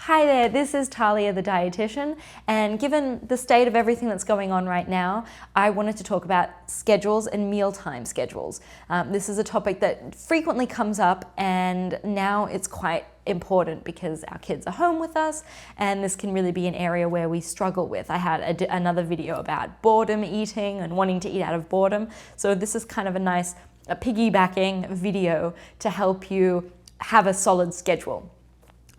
Hi there, this is Talia the dietitian, and given the state of everything that's going on right now, I wanted to talk about schedules and mealtime schedules. This is a topic that frequently comes up, and now it's quite important because our kids are home with us, and this can really be an area where we struggle with. I had another video about boredom eating and wanting to eat out of boredom, so this is kind of a nice piggybacking video to help you have a solid schedule.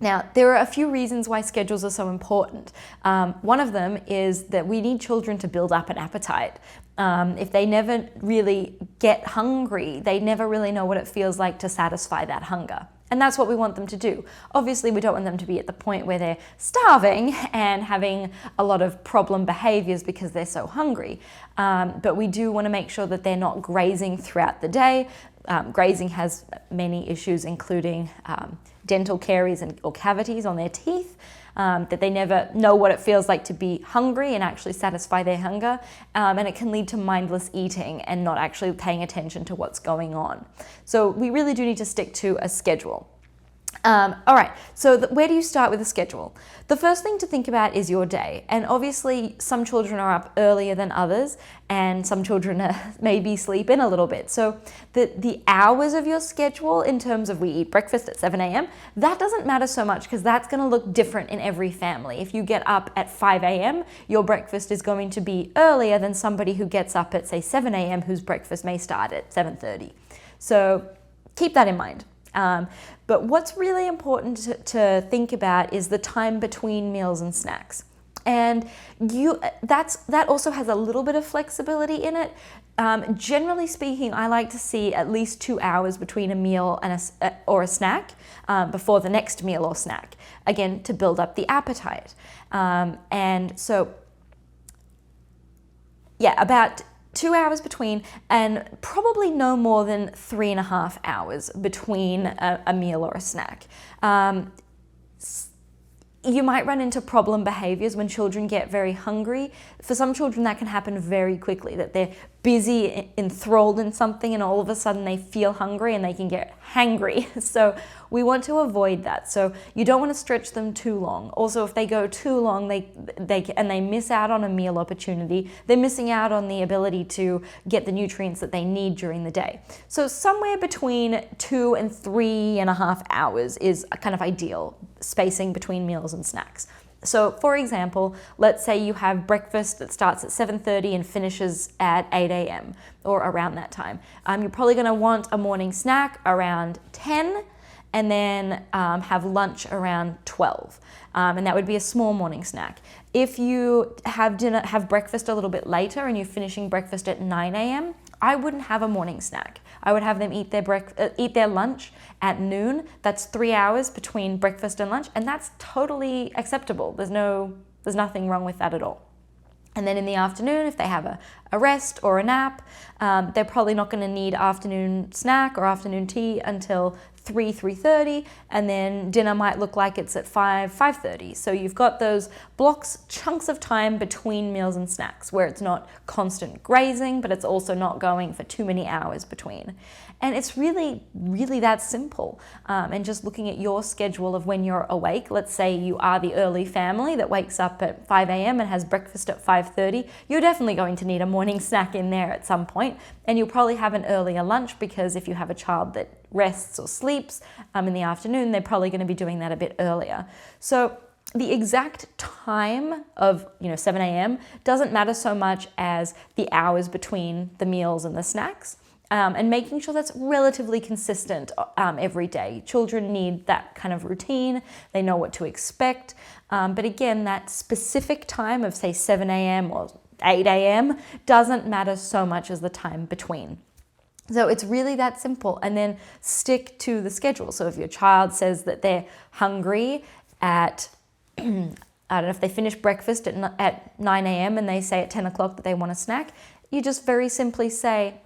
Now, there are a few reasons why schedules are so important. One of them is that we need children to build up an appetite. If they never really get hungry, they never really know what it feels like to satisfy that hunger. And that's what we want them to do. Obviously, we don't want them to be at the point where they're starving and having a lot of problem behaviors because they're so hungry. But we do want to make sure that they're not grazing throughout the day. Grazing has many issues, including dental caries or cavities on their teeth, that they never know what it feels like to be hungry and actually satisfy their hunger, and it can lead to mindless eating and not actually paying attention to what's going on. So we really do need to stick to a schedule. All right, so where do you start with a schedule? The first thing to think about is your day, and obviously some children are up earlier than others, and some children maybe sleep in a little bit. So the hours of your schedule, in terms of we eat breakfast at 7 a.m., that doesn't matter so much because that's going to look different in every family. If you get up at 5 a.m., your breakfast is going to be earlier than somebody who gets up at, say, 7 a.m., whose breakfast may start at 7:30. So keep that in mind. But what's really important to think about is the time between meals and snacks. And that also has a little bit of flexibility in it. Generally speaking, I like to see at least 2 hours between a meal and or a snack before the next meal or snack, again, to build up the appetite. And so, yeah, about 2 hours between, and probably no more than 3.5 hours between a meal or a snack. You might run into problem behaviors when children get very hungry. For some children, that can happen very quickly, that they're busy, enthralled in something, and all of a sudden they feel hungry and they can get hangry. So we want to avoid that. So you don't want to stretch them too long. Also, if they go too long, they miss out on a meal opportunity, they're missing out on the ability to get the nutrients that they need during the day. So somewhere between 2 and 3.5 hours is a kind of ideal spacing between meals and snacks. So for example, let's say you have breakfast that starts at 7:30 and finishes at 8 a.m. or around that time. You're probably going to want a morning snack around 10 and then have lunch around 12. And that would be a small morning snack. If you have breakfast a little bit later and you're finishing breakfast at 9 a.m., I wouldn't have a morning snack. I would have them eat their lunch at noon. That's 3 hours between breakfast and lunch, and that's totally acceptable. There's nothing wrong with that at all. And then in the afternoon, if they have a rest or a nap, they're probably not going to need afternoon snack or afternoon tea until 3:30, and then dinner might look like it's at 5:30. So you've got those chunks of time between meals and snacks where it's not constant grazing, but it's also not going for too many hours between. And it's really, really that simple. And just looking at your schedule of when you're awake, let's say you are the early family that wakes up at 5 a.m. and has breakfast at 5:30, you're definitely going to need a morning snack in there at some point. And you'll probably have an earlier lunch because if you have a child that rests or sleeps in the afternoon, they're probably going to be doing that a bit earlier. So the exact time of 7 a.m. doesn't matter so much as the hours between the meals and the snacks. And making sure that's relatively consistent every day. Children need that kind of routine. They know what to expect. But again, that specific time of, say, 7 a.m. or 8 a.m. doesn't matter so much as the time between. So it's really that simple. And then stick to the schedule. So if your child says that they're hungry at, I don't know, if they finish breakfast at 9 a.m. and they say at 10 o'clock that they want a snack, you just very simply say,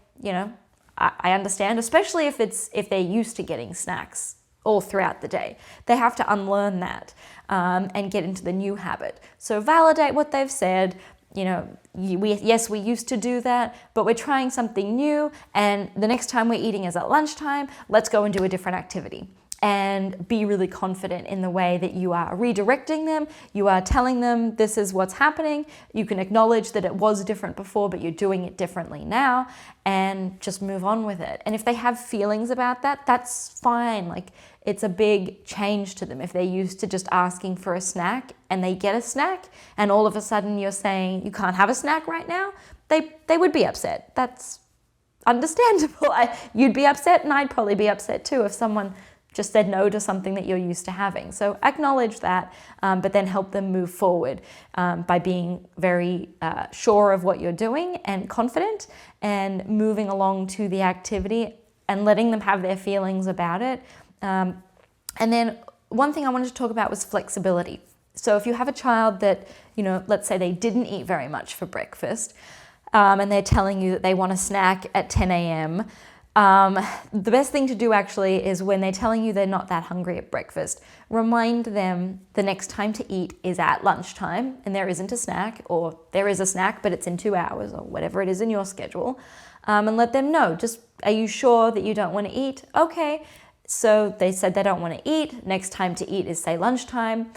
I understand, especially if they're used to getting snacks all throughout the day. They have to unlearn that and get into the new habit. So validate what they've said. Yes, we used to do that, but we're trying something new, and the next time we're eating is at lunchtime. Let's go and do a different activity. and be really confident in the way that you are redirecting them. You are telling them this is what's happening. You can acknowledge that it was different before, but you're doing it differently now, and just move on with it. And if they have feelings about that, that's fine. Like, it's a big change to them. If they're used to just asking for a snack and they get a snack, and all of a sudden you're saying you can't have a snack right now, they would be upset. That's understandable. You'd be upset, and I'd probably be upset too if someone just said no to something that you're used to having. So acknowledge that, but then help them move forward by being very sure of what you're doing and confident, and moving along to the activity and letting them have their feelings about it. And then one thing I wanted to talk about was flexibility. So if you have a child that, let's say they didn't eat very much for breakfast, and they're telling you that they want a snack at 10 a.m., the best thing to do actually is, when they're telling you they're not that hungry at breakfast, remind them the next time to eat is at lunchtime, and there isn't a snack, or there is a snack but it's in 2 hours, or whatever it is in your schedule, and let them know, just, are you sure that you don't want to eat? Okay, so they said they don't want to eat. Next time to eat is, say, lunchtime.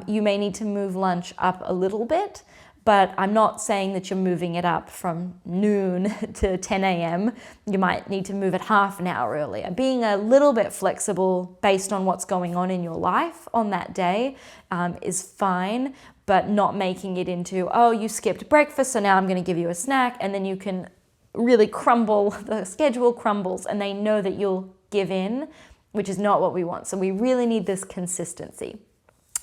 You may need to move lunch up a little bit, but I'm not saying that you're moving it up from noon to 10 a.m. You might need to move it half an hour earlier. Being a little bit flexible based on what's going on in your life on that day is fine, but not making it into, oh, you skipped breakfast, so now I'm going to give you a snack, and then you can really crumble, the schedule crumbles, and they know that you'll give in, which is not what we want. So we really need this consistency.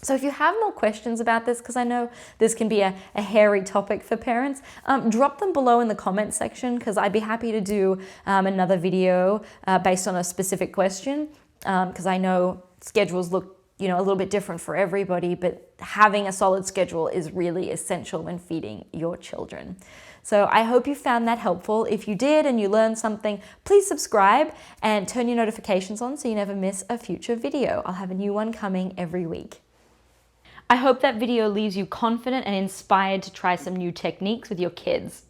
So if you have more questions about this, because I know this can be a hairy topic for parents, drop them below in the comment section, because I'd be happy to do another video based on a specific question, because I know schedules look a little bit different for everybody, but having a solid schedule is really essential when feeding your children. So I hope you found that helpful. If you did and you learned something, please subscribe and turn your notifications on so you never miss a future video. I'll have a new one coming every week. I hope that video leaves you confident and inspired to try some new techniques with your kids.